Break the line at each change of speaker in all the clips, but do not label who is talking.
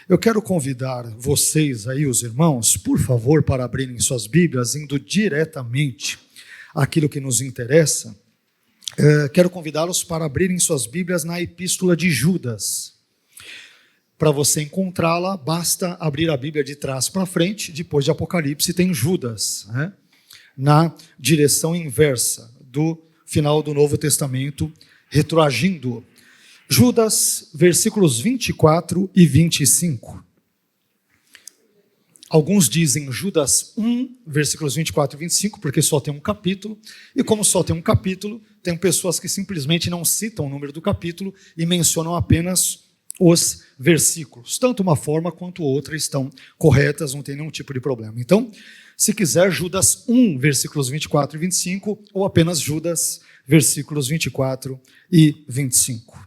Eu quero convidar vocês aí, os irmãos, por favor, para abrirem suas Bíblias, indo diretamente àquilo que nos interessa. Quero convidá-los para abrirem suas Bíblias na Epístola de Judas. Para você encontrá-la, basta abrir a Bíblia de trás para frente, depois de Apocalipse tem Judas, né? Na direção inversa do final do Novo Testamento, retroagindo. Judas, versículos 24 e 25. Alguns dizem Judas 1, versículos 24 e 25, porque só tem um capítulo, e como só tem um capítulo, tem pessoas que simplesmente não citam o número do capítulo e mencionam apenas os versículos. Tanto uma forma quanto outra estão corretas, não tem nenhum tipo de problema. Então, se quiser, Judas 1, versículos 24 e 25, ou apenas Judas, versículos 24 e 25.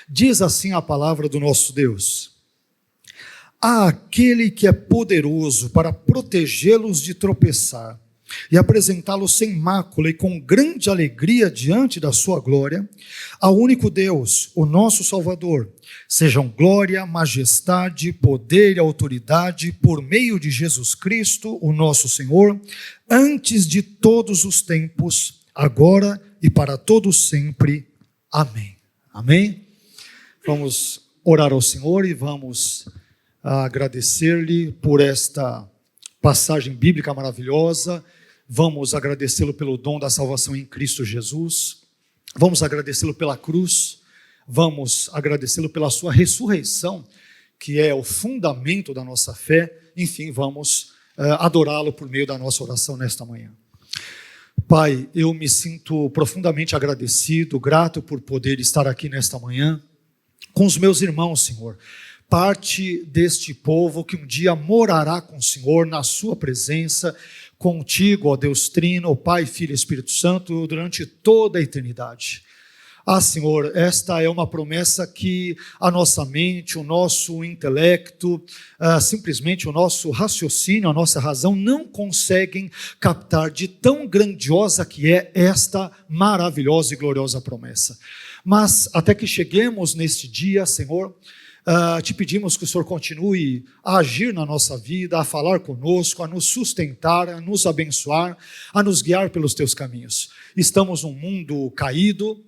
Diz assim a palavra do nosso Deus: há aquele que é poderoso para protegê-los de tropeçar e apresentá-los sem mácula e com grande alegria diante da sua glória, ao único Deus, o nosso Salvador, sejam glória, majestade, poder e autoridade por meio de Jesus Cristo, o nosso Senhor, antes de todos os tempos, agora e para todos sempre. Amém. Amém? Vamos orar ao Senhor e vamos agradecer-lhe por esta passagem bíblica maravilhosa. Vamos agradecê-lo pelo dom da salvação em Cristo Jesus. Vamos agradecê-lo pela cruz. Vamos agradecê-lo pela sua ressurreição, que é o fundamento da nossa fé. Enfim, vamos adorá-lo por meio da nossa oração nesta manhã. Pai, eu me sinto profundamente agradecido, grato por poder estar aqui nesta manhã com os meus irmãos, Senhor, parte deste povo que um dia morará com o Senhor na sua presença, contigo, ó Deus Trino, ó Pai, Filho e Espírito Santo, durante toda a eternidade. Senhor, esta é uma promessa que a nossa mente, o nosso intelecto, simplesmente o nosso raciocínio, a nossa razão não conseguem captar de tão grandiosa que é esta maravilhosa e gloriosa promessa. Mas até que cheguemos neste dia, Senhor, te pedimos que o Senhor continue a agir na nossa vida, a falar conosco, a nos sustentar, a nos abençoar, a nos guiar pelos teus caminhos. Estamos num mundo caído,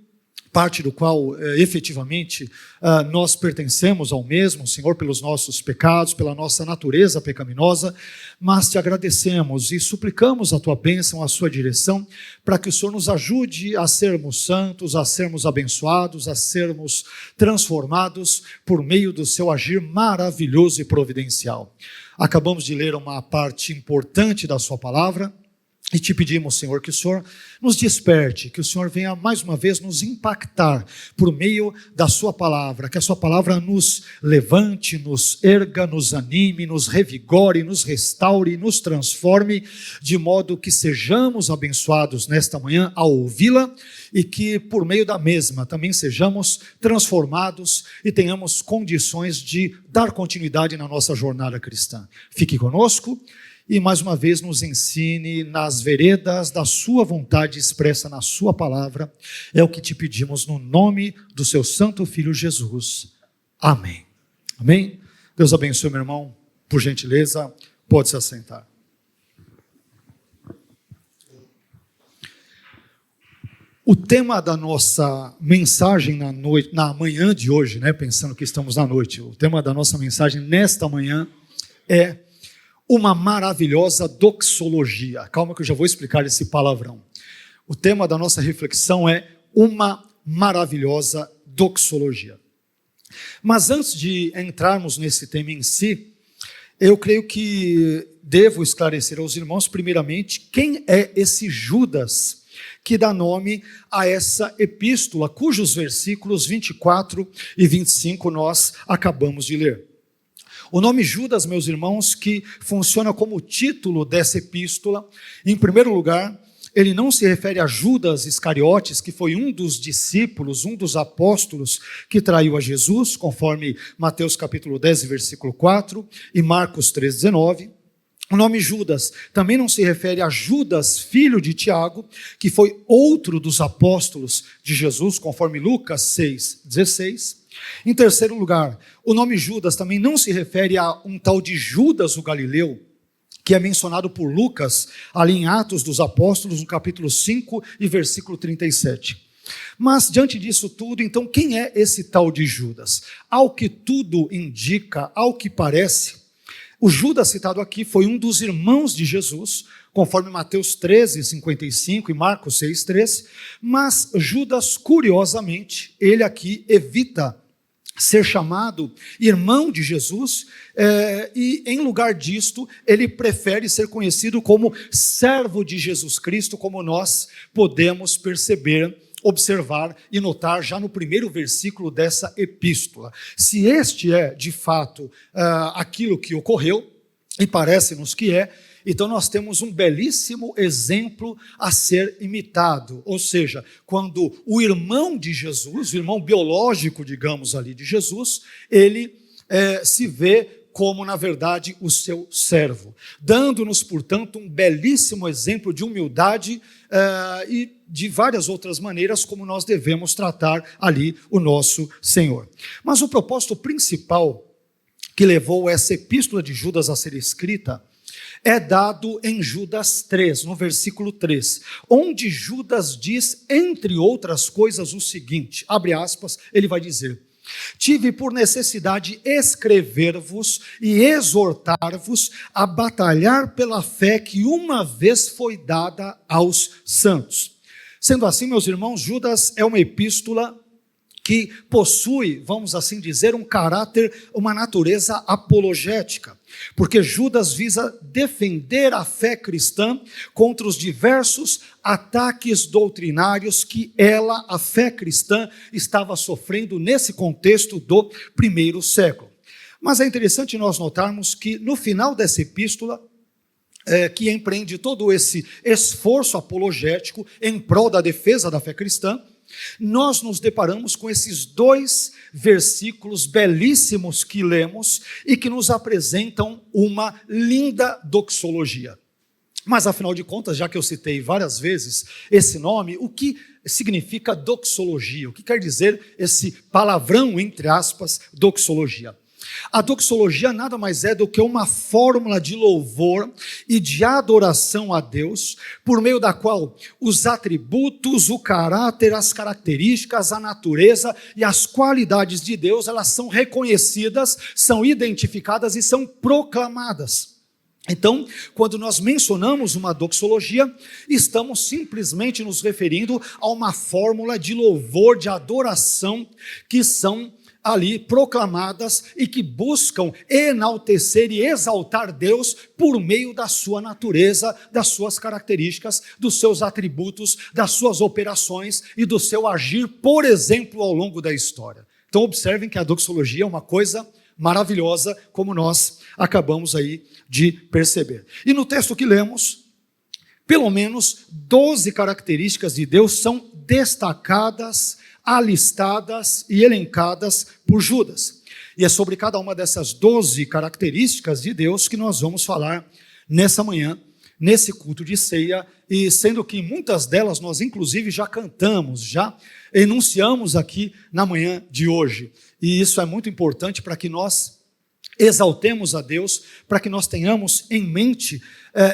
parte do qual efetivamente nós pertencemos ao mesmo, Senhor, pelos nossos pecados, pela nossa natureza pecaminosa, mas te agradecemos e suplicamos a tua bênção, a sua direção, para que o Senhor nos ajude a sermos santos, a sermos abençoados, a sermos transformados por meio do seu agir maravilhoso e providencial. Acabamos de ler uma parte importante da sua palavra, e te pedimos, Senhor, que o Senhor nos desperte, que o Senhor venha mais uma vez nos impactar por meio da sua palavra, que a sua palavra nos levante, nos erga, nos anime, nos revigore, nos restaure, nos transforme, de modo que sejamos abençoados nesta manhã ao ouvi-la e que por meio da mesma também sejamos transformados e tenhamos condições de dar continuidade na nossa jornada cristã. Fique conosco. E mais uma vez nos ensine nas veredas da sua vontade expressa na sua palavra. É o que te pedimos no nome do seu santo Filho Jesus. Amém. Amém? Deus abençoe, meu irmão. Por gentileza, pode se assentar. O tema da nossa mensagem na manhã de hoje, né, pensando que estamos na noite, o tema da nossa mensagem nesta manhã é uma maravilhosa doxologia. Calma que eu já vou explicar esse palavrão. O tema da nossa reflexão é uma maravilhosa doxologia. Mas antes de entrarmos nesse tema em si, eu creio que devo esclarecer aos irmãos, primeiramente, quem é esse Judas que dá nome a essa epístola, cujos versículos 24 e 25 nós acabamos de ler. O nome Judas, meus irmãos, que funciona como título dessa epístola, em primeiro lugar, ele não se refere a Judas Iscariotes, que foi um dos discípulos, um dos apóstolos que traiu a Jesus, conforme Mateus capítulo 10, versículo 4, e Marcos 3, 19. O nome Judas também não se refere a Judas, filho de Tiago, que foi outro dos apóstolos de Jesus, conforme Lucas 6, 16. Em terceiro lugar, o nome Judas também não se refere a um tal de Judas o Galileu, que é mencionado por Lucas, ali em Atos dos Apóstolos, no capítulo 5 e versículo 37. Mas, diante disso tudo, então, quem é esse tal de Judas? Ao que tudo indica, ao que parece, o Judas citado aqui foi um dos irmãos de Jesus, conforme Mateus 13, 55 e Marcos 6, 13, mas Judas, curiosamente, ele aqui evita ser chamado irmão de Jesus, e em lugar disto, ele prefere ser conhecido como servo de Jesus Cristo, como nós podemos perceber, observar e notar já no primeiro versículo dessa epístola. Se este é, de fato, aquilo que ocorreu, e parece-nos que é, então nós temos um belíssimo exemplo a ser imitado, ou seja, quando o irmão de Jesus, o irmão biológico, digamos ali, de Jesus, ele se vê como, na verdade, o seu servo, dando-nos, portanto, um belíssimo exemplo de humildade e de várias outras maneiras como nós devemos tratar ali o nosso Senhor. Mas o propósito principal que levou essa epístola de Judas a ser escrita é dado em Judas 3, no versículo 3, onde Judas diz, entre outras coisas, o seguinte, abre aspas, ele vai dizer: tive por necessidade escrever-vos e exortar-vos a batalhar pela fé que uma vez foi dada aos santos. Sendo assim, meus irmãos, Judas é uma epístola que possui, vamos assim dizer, um caráter, uma natureza apologética, porque Judas visa defender a fé cristã contra os diversos ataques doutrinários que a fé cristã, estava sofrendo nesse contexto do primeiro século. Mas é interessante nós notarmos que no final dessa epístola, que empreende todo esse esforço apologético em prol da defesa da fé cristã, nós nos deparamos com esses dois versículos belíssimos que lemos e que nos apresentam uma linda doxologia. Mas, afinal de contas, já que eu citei várias vezes esse nome, o que significa doxologia? O que quer dizer esse palavrão, entre aspas, doxologia? A doxologia nada mais é do que uma fórmula de louvor e de adoração a Deus, por meio da qual os atributos, o caráter, as características, a natureza e as qualidades de Deus, elas são reconhecidas, são identificadas e são proclamadas. Então, quando nós mencionamos uma doxologia, estamos simplesmente nos referindo a uma fórmula de louvor, de adoração, que são ali proclamadas e que buscam enaltecer e exaltar Deus por meio da sua natureza, das suas características, dos seus atributos, das suas operações e do seu agir, por exemplo, ao longo da história. Então observem que a doxologia é uma coisa maravilhosa, como nós acabamos aí de perceber. E no texto que lemos, pelo menos 12 características de Deus são destacadas, alistadas e elencadas por Judas. E é sobre cada uma dessas 12 características de Deus que nós vamos falar nessa manhã, nesse culto de ceia, e sendo que muitas delas nós inclusive já cantamos, já enunciamos aqui na manhã de hoje. E isso é muito importante para que nós exaltemos a Deus, para que nós tenhamos em mente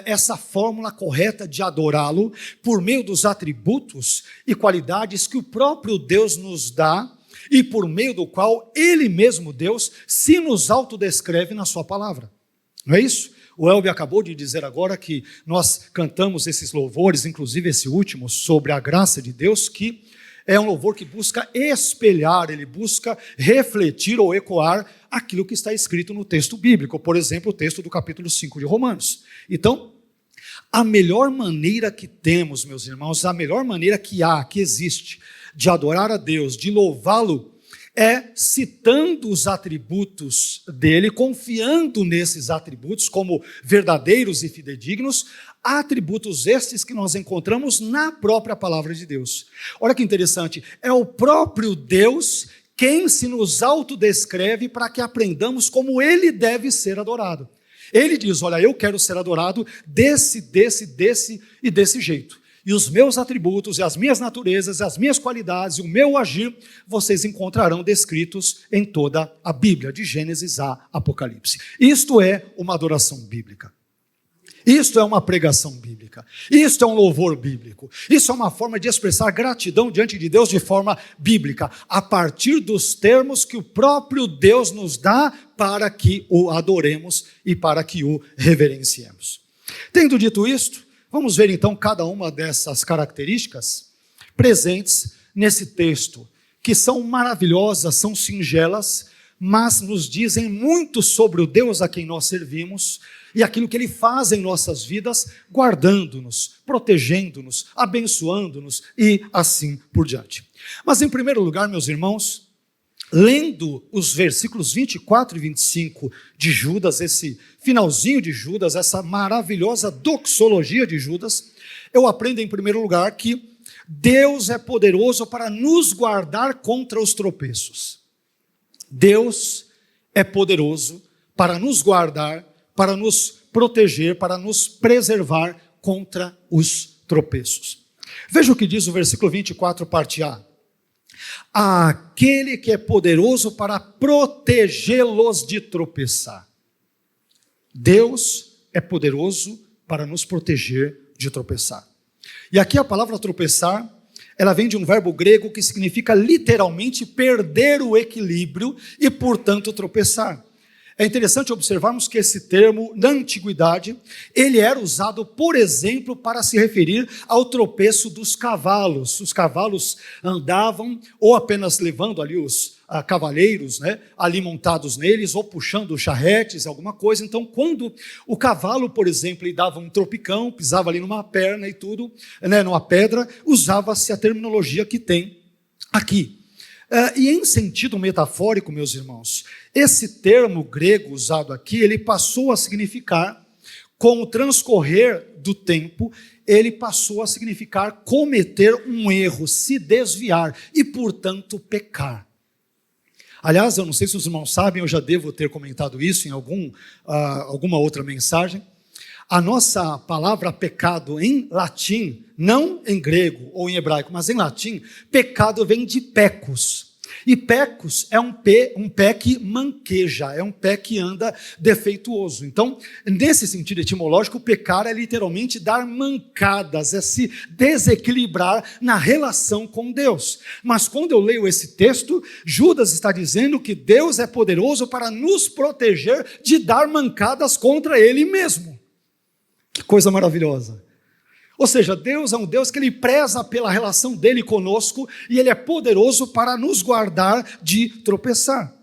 essa fórmula correta de adorá-lo por meio dos atributos e qualidades que o próprio Deus nos dá e por meio do qual Ele mesmo, Deus, se nos autodescreve na sua palavra. Não é isso? O Elber acabou de dizer agora que nós cantamos esses louvores, inclusive esse último, sobre a graça de Deus, que é um louvor que busca espelhar, ele busca refletir ou ecoar aquilo que está escrito no texto bíblico, por exemplo, o texto do capítulo 5 de Romanos. Então, a melhor maneira que temos, meus irmãos, a melhor maneira que existe de adorar a Deus, de louvá-lo, é citando os atributos dele, confiando nesses atributos como verdadeiros e fidedignos, atributos estes que nós encontramos na própria palavra de Deus. Olha que interessante, é o próprio Deus quem se nos autodescreve para que aprendamos como ele deve ser adorado. Ele diz, olha, eu quero ser adorado desse e desse jeito. e os meus atributos, e as minhas naturezas, e as minhas qualidades, e o meu agir, vocês encontrarão descritos em toda a Bíblia, de Gênesis a Apocalipse. Isto é uma adoração bíblica. Isto é uma pregação bíblica. Isto é um louvor bíblico. Isso é uma forma de expressar gratidão diante de Deus de forma bíblica, a partir dos termos que o próprio Deus nos dá para que o adoremos e para que o reverenciemos. Tendo dito isto, vamos ver então cada uma dessas características presentes nesse texto, que são maravilhosas, são singelas, mas nos dizem muito sobre o Deus a quem nós servimos e aquilo que Ele faz em nossas vidas, guardando-nos, protegendo-nos, abençoando-nos e assim por diante. Mas em primeiro lugar, meus irmãos, lendo os versículos 24 e 25 de Judas, esse finalzinho de Judas, essa maravilhosa doxologia de Judas, eu aprendo em primeiro lugar que Deus é poderoso para nos guardar contra os tropeços. Deus é poderoso para nos guardar, para nos proteger, para nos preservar contra os tropeços. Veja o que diz o versículo 24, parte A. Aquele que é poderoso para protegê-los de tropeçar. Deus é poderoso para nos proteger de tropeçar. E aqui a palavra tropeçar, ela vem de um verbo grego que significa literalmente perder o equilíbrio e, portanto, tropeçar. É interessante observarmos que esse termo, na antiguidade, ele era usado, por exemplo, para se referir ao tropeço dos cavalos. Os cavalos andavam ou apenas levando ali os cavaleiros, ali montados neles, ou puxando charretes, alguma coisa. Então, quando o cavalo, por exemplo, ele dava um tropicão, pisava ali numa perna e tudo, numa pedra, usava-se a terminologia que tem aqui. E em sentido metafórico, meus irmãos, esse termo grego usado aqui, ele passou a significar, com o transcorrer do tempo, ele passou a significar cometer um erro, se desviar e, portanto, pecar. Aliás, eu não sei se os irmãos sabem, eu já devo ter comentado isso em alguma outra mensagem. A nossa palavra pecado em latim, não em grego ou em hebraico, mas em latim, pecado vem de pecus. E pecus é um pé que manqueja, é um pé que anda defeituoso. Então, nesse sentido etimológico, pecar é literalmente dar mancadas, é se desequilibrar na relação com Deus. Mas quando eu leio esse texto, Judas está dizendo que Deus é poderoso para nos proteger de dar mancadas contra Ele mesmo. Que coisa maravilhosa. Ou seja, Deus é um Deus que Ele preza pela relação dEle conosco e Ele é poderoso para nos guardar de tropeçar.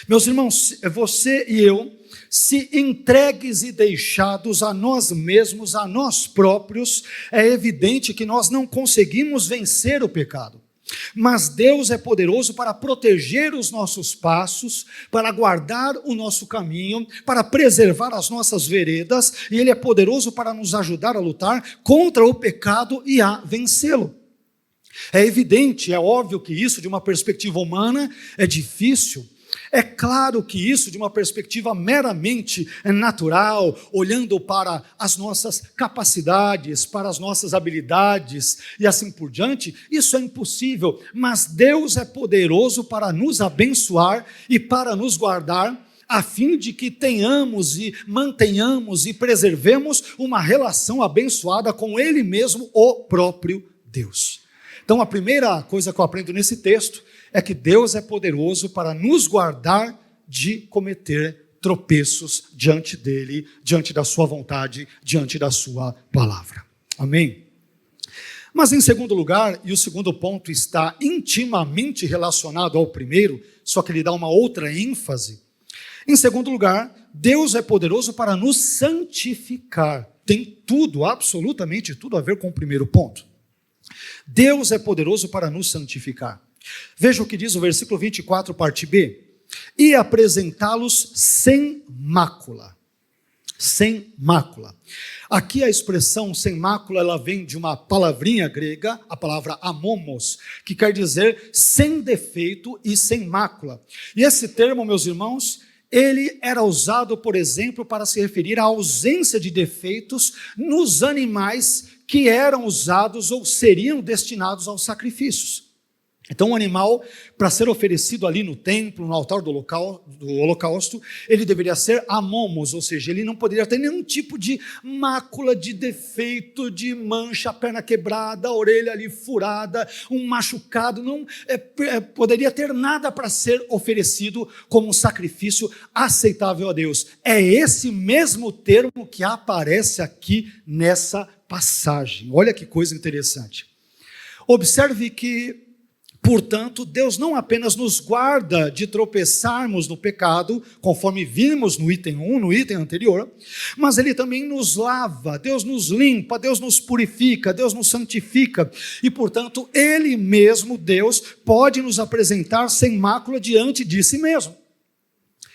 Meus irmãos, você e eu, se entregues e deixados a nós mesmos, a nós próprios, é evidente que nós não conseguimos vencer o pecado. Mas Deus é poderoso para proteger os nossos passos, para guardar o nosso caminho, para preservar as nossas veredas, e Ele é poderoso para nos ajudar a lutar contra o pecado e a vencê-lo. É evidente, é óbvio que isso, de uma perspectiva humana, é difícil. É claro que isso, de uma perspectiva meramente natural, olhando para as nossas capacidades, para as nossas habilidades e assim por diante, isso é impossível, mas Deus é poderoso para nos abençoar e para nos guardar, a fim de que tenhamos e mantenhamos e preservemos uma relação abençoada com Ele mesmo, o próprio Deus. Então, a primeira coisa que eu aprendo nesse texto é que Deus é poderoso para nos guardar de cometer tropeços diante dEle, diante da sua vontade, diante da sua palavra. Amém? Mas em segundo lugar, e o segundo ponto está intimamente relacionado ao primeiro, só que ele dá uma outra ênfase. Em segundo lugar, Deus é poderoso para nos santificar. Tem tudo, absolutamente tudo a ver com o primeiro ponto. Deus é poderoso para nos santificar. Veja o que diz o versículo 24, parte B. E apresentá-los sem mácula. Sem mácula. Aqui a expressão sem mácula, ela vem de uma palavrinha grega, a palavra amomos, que quer dizer sem defeito e sem mácula. E esse termo, meus irmãos, ele era usado, por exemplo, para se referir à ausência de defeitos nos animais que eram usados ou seriam destinados aos sacrifícios. Então, um animal, para ser oferecido ali no templo, no altar do holocausto, ele deveria ser amomos, ou seja, ele não poderia ter nenhum tipo de mácula, de defeito, de mancha, a perna quebrada, a orelha ali furada, um machucado, não poderia ter nada para ser oferecido como um sacrifício aceitável a Deus. É esse mesmo termo que aparece aqui nessa passagem. Olha que coisa interessante. Observe que, portanto, Deus não apenas nos guarda de tropeçarmos no pecado, conforme vimos no item 1, no item anterior, mas Ele também nos lava, Deus nos limpa, Deus nos purifica, Deus nos santifica, e portanto, Ele mesmo, Deus, pode nos apresentar sem mácula diante de si mesmo.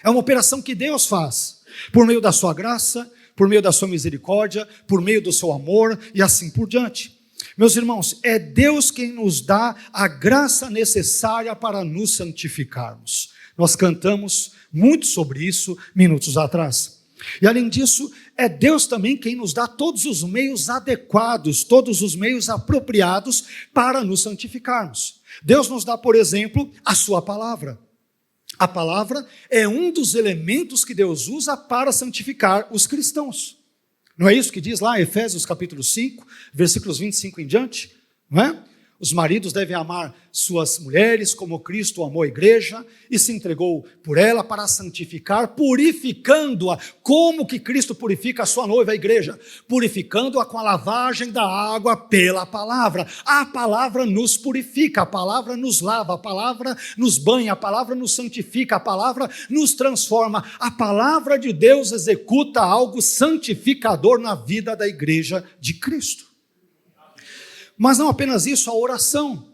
É uma operação que Deus faz, por meio da sua graça, por meio da sua misericórdia, por meio do seu amor, e assim por diante. Meus irmãos, é Deus quem nos dá a graça necessária para nos santificarmos. Nós cantamos muito sobre isso minutos atrás. E além disso, é Deus também quem nos dá todos os meios adequados, todos os meios apropriados para nos santificarmos. Deus nos dá, por exemplo, a sua palavra. A palavra é um dos elementos que Deus usa para santificar os cristãos. Não é isso que diz lá em Efésios capítulo 5, versículos 25 em diante? Não é? Os maridos devem amar suas mulheres como Cristo amou a igreja e se entregou por ela para santificar, purificando-a. Como que Cristo purifica a sua noiva, a igreja? Purificando-a com a lavagem da água pela palavra. A palavra nos purifica, a palavra nos lava, a palavra nos banha, a palavra nos santifica, a palavra nos transforma. A palavra de Deus executa algo santificador na vida da igreja de Cristo. Mas não apenas isso, a oração.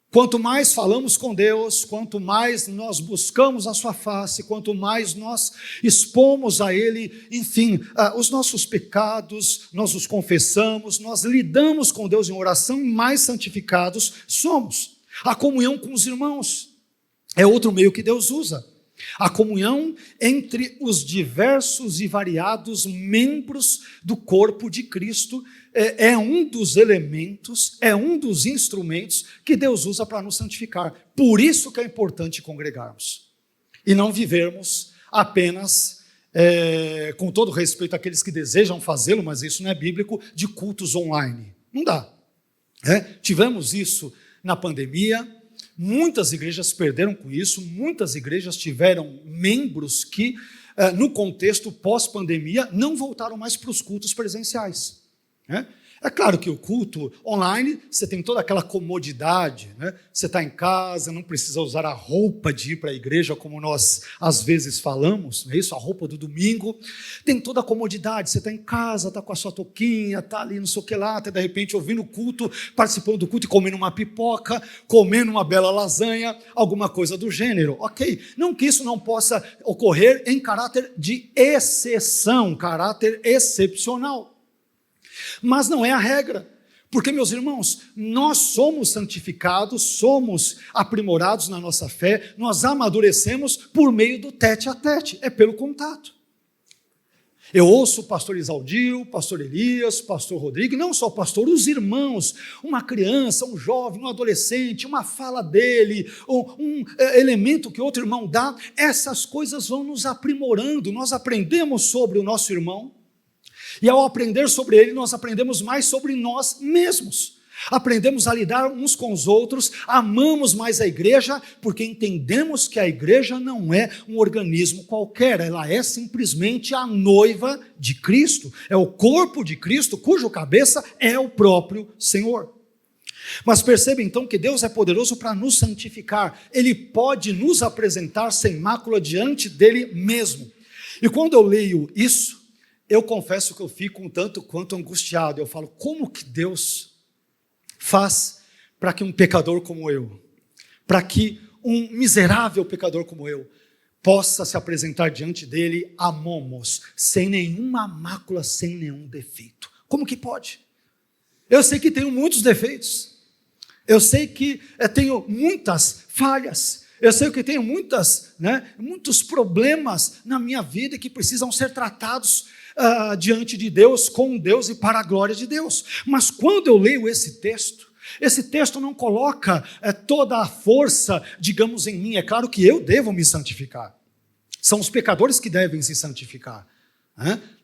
Quanto mais falamos com Deus, quanto mais nós buscamos a sua face, quanto mais nós expomos a Ele, enfim, os nossos pecados, nós os confessamos, nós lidamos com Deus em oração, mais santificados somos. A comunhão com os irmãos é outro meio que Deus usa. A comunhão entre os diversos e variados membros do corpo de Cristo é um dos elementos, é um dos instrumentos que Deus usa para nos santificar. Por isso que é importante congregarmos e não vivermos apenas, com todo respeito àqueles que desejam fazê-lo, mas isso não é bíblico, de cultos online. Não dá. Tivemos isso na pandemia. Muitas igrejas perderam com isso, muitas igrejas tiveram membros que, no contexto pós-pandemia, não voltaram mais para os cultos presenciais. É claro que o culto online, você tem toda aquela comodidade, Você está em casa, não precisa usar a roupa de ir para a igreja, como nós às vezes falamos, não é isso? A roupa do domingo, tem toda a comodidade, você está em casa, está com a sua touquinha, está ali não sei o que lá, está de repente ouvindo o culto, participando do culto e comendo uma pipoca, comendo uma bela lasanha, alguma coisa do gênero, ok? Não que isso não possa ocorrer em caráter de exceção, caráter excepcional. Mas não é a regra, porque, meus irmãos, nós somos santificados, somos aprimorados na nossa fé, nós amadurecemos por meio do tete a tete, é pelo contato. Eu ouço o pastor Isaldio, o pastor Elias, o pastor Rodrigo, não só o pastor, os irmãos, uma criança, um jovem, um adolescente, uma fala dele, um elemento que outro irmão dá, essas coisas vão nos aprimorando, nós aprendemos sobre o nosso irmão, e ao aprender sobre ele, nós aprendemos mais sobre nós mesmos. Aprendemos a lidar uns com os outros, amamos mais a igreja, porque entendemos que a igreja não é um organismo qualquer, ela é simplesmente a noiva de Cristo, é o corpo de Cristo, cujo cabeça é o próprio Senhor. Mas perceba então que Deus é poderoso para nos santificar, Ele pode nos apresentar sem mácula diante dEle mesmo. E quando eu leio isso, eu confesso que eu fico um tanto quanto angustiado. Eu falo, como que Deus faz para que um pecador como eu, para que um miserável pecador como eu, possa se apresentar diante dele amomos, sem nenhuma mácula, sem nenhum defeito? Como que pode? Eu sei que tenho muitos defeitos, eu sei que tenho muitas falhas, eu sei que tenho muitos problemas na minha vida que precisam ser tratados diante de Deus, com Deus e para a glória de Deus. Mas quando eu leio esse texto não coloca toda a força, digamos, em mim. É claro que eu devo me santificar. São os pecadores que devem se santificar.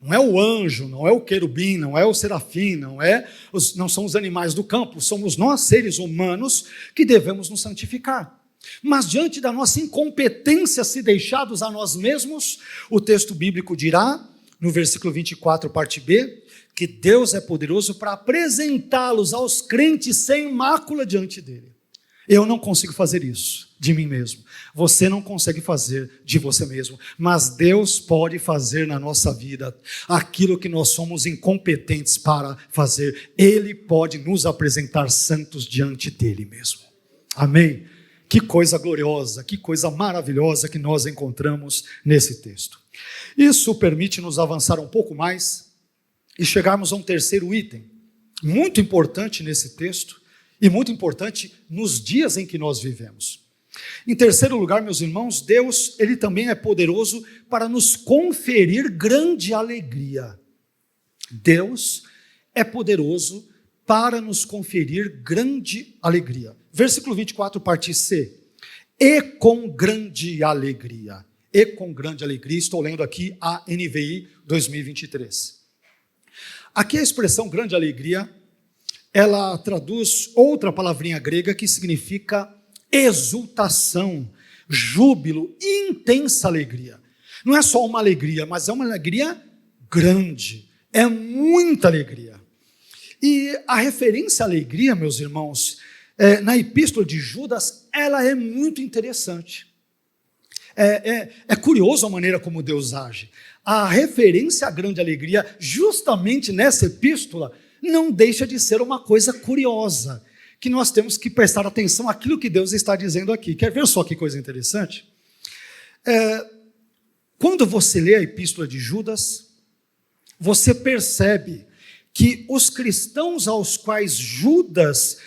Não é o anjo, não é o querubim, não é o serafim, não são os animais do campo, somos nós, seres humanos, que devemos nos santificar. Mas diante da nossa incompetência, se deixados a nós mesmos, o texto bíblico dirá, no versículo 24, parte B, que Deus é poderoso para apresentá-los aos crentes sem mácula diante dele. Eu não consigo fazer isso de mim mesmo. Você não consegue fazer de você mesmo. Mas Deus pode fazer na nossa vida aquilo que nós somos incompetentes para fazer. Ele pode nos apresentar santos diante dele mesmo. Amém? Que coisa gloriosa, que coisa maravilhosa que nós encontramos nesse texto. Isso permite-nos avançar um pouco mais e chegarmos a um terceiro item, muito importante nesse texto e muito importante nos dias em que nós vivemos. Em terceiro lugar, meus irmãos, Deus, ele também é poderoso para nos conferir grande alegria. Deus é poderoso para nos conferir grande alegria. Versículo 24, parte C. E com grande alegria. E com grande alegria. Estou lendo aqui a NVI 2023. Aqui a expressão grande alegria, ela traduz outra palavrinha grega que significa exultação, júbilo, intensa alegria. Não é só uma alegria, mas é uma alegria grande. É muita alegria. E a referência à alegria, meus irmãos, na epístola de Judas, ela é muito interessante. É curioso a maneira como Deus age. A referência à grande alegria, justamente nessa epístola, não deixa de ser uma coisa curiosa, que nós temos que prestar atenção àquilo que Deus está dizendo aqui. Quer ver só que coisa interessante? Quando você lê a epístola de Judas, você percebe que os cristãos aos quais Judas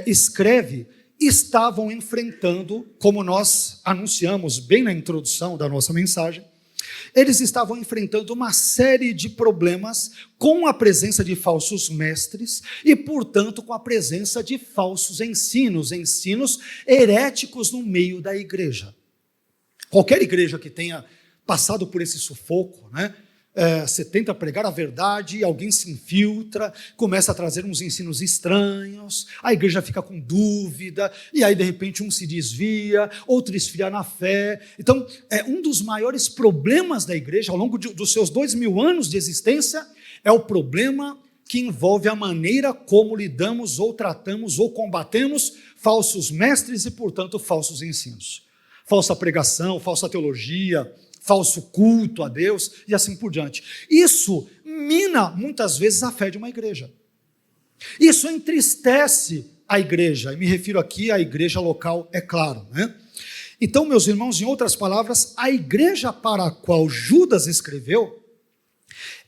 escreve estavam enfrentando, como nós anunciamos bem na introdução da nossa mensagem, eles estavam enfrentando uma série de problemas com a presença de falsos mestres e, portanto, com a presença de falsos ensinos heréticos no meio da igreja. Qualquer igreja que tenha passado por esse sufoco, você tenta pregar a verdade e alguém se infiltra, começa a trazer uns ensinos estranhos, a igreja fica com dúvida, e aí de repente um se desvia, outro esfria na fé. Então, um dos maiores problemas da igreja, ao longo dos seus 2000 anos de existência, é o problema que envolve a maneira como lidamos ou tratamos ou combatemos falsos mestres e, portanto, falsos ensinos. Falsa pregação, falsa teologia, falso culto a Deus e assim por diante. Isso mina muitas vezes a fé de uma igreja. Isso entristece a igreja, e me refiro aqui à igreja local, é claro, Então, meus irmãos, em outras palavras, a igreja para a qual Judas escreveu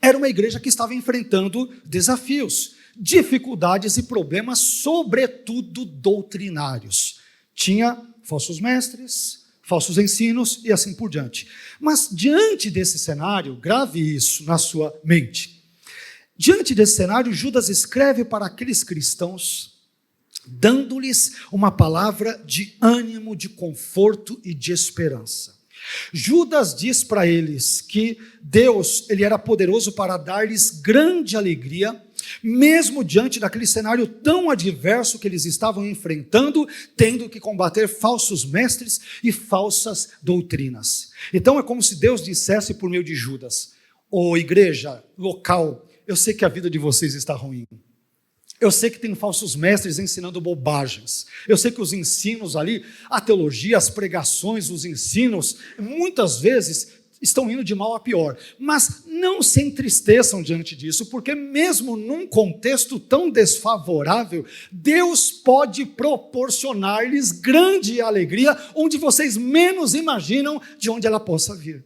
era uma igreja que estava enfrentando desafios, dificuldades e problemas, sobretudo doutrinários. Tinha falsos mestres, falsos ensinos e assim por diante. Mas diante desse cenário, grave isso na sua mente. Diante desse cenário, Judas escreve para aqueles cristãos, dando-lhes uma palavra de ânimo, de conforto e de esperança. Judas diz para eles que Deus, ele era poderoso para dar-lhes grande alegria, mesmo diante daquele cenário tão adverso que eles estavam enfrentando, tendo que combater falsos mestres e falsas doutrinas. Então é como se Deus dissesse por meio de Judas: ô igreja local, eu sei que a vida de vocês está ruim. Eu sei que tem falsos mestres ensinando bobagens. Eu sei que os ensinos ali, a teologia, as pregações, os ensinos, muitas vezes estão indo de mal a pior. Mas não se entristeçam diante disso, porque mesmo num contexto tão desfavorável, Deus pode proporcionar-lhes grande alegria, onde vocês menos imaginam de onde ela possa vir.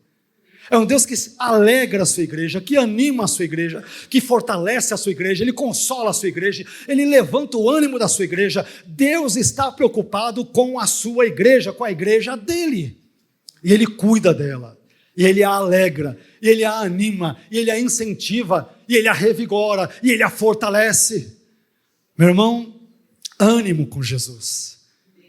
É um Deus que alegra a sua igreja, que anima a sua igreja, que fortalece a sua igreja, Ele consola a sua igreja, Ele levanta o ânimo da sua igreja. Deus está preocupado com a sua igreja, com a igreja dEle. E Ele cuida dela. e Ele a alegra, e Ele a anima, e Ele a incentiva, e Ele a revigora, e Ele a fortalece. Meu irmão, ânimo com Jesus,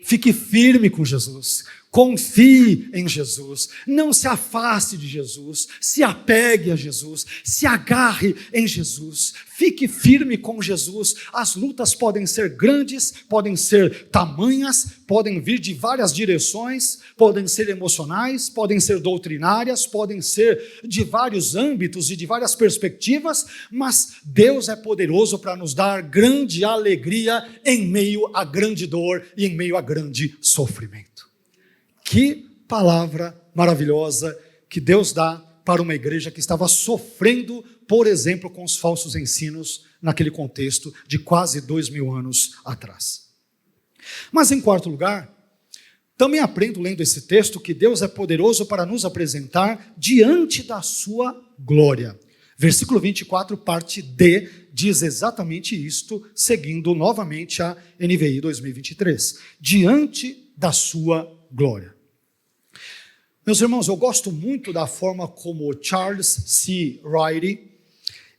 fique firme com Jesus, confie em Jesus, não se afaste de Jesus, se apegue a Jesus, se agarre em Jesus, fique firme com Jesus. As lutas podem ser grandes, podem ser tamanhas, podem vir de várias direções, podem ser emocionais, podem ser doutrinárias, podem ser de vários âmbitos e de várias perspectivas, mas Deus é poderoso para nos dar grande alegria em meio a grande dor e em meio a grande sofrimento. Que palavra maravilhosa que Deus dá para uma igreja que estava sofrendo, por exemplo, com os falsos ensinos naquele contexto de quase 2000 anos atrás. Mas em quarto lugar, também aprendo lendo esse texto que Deus é poderoso para nos apresentar diante da sua glória. Versículo 24, parte D, diz exatamente isto, seguindo novamente a NVI 2023. Diante da sua glória. Meus irmãos, eu gosto muito da forma como Charles C. Riley,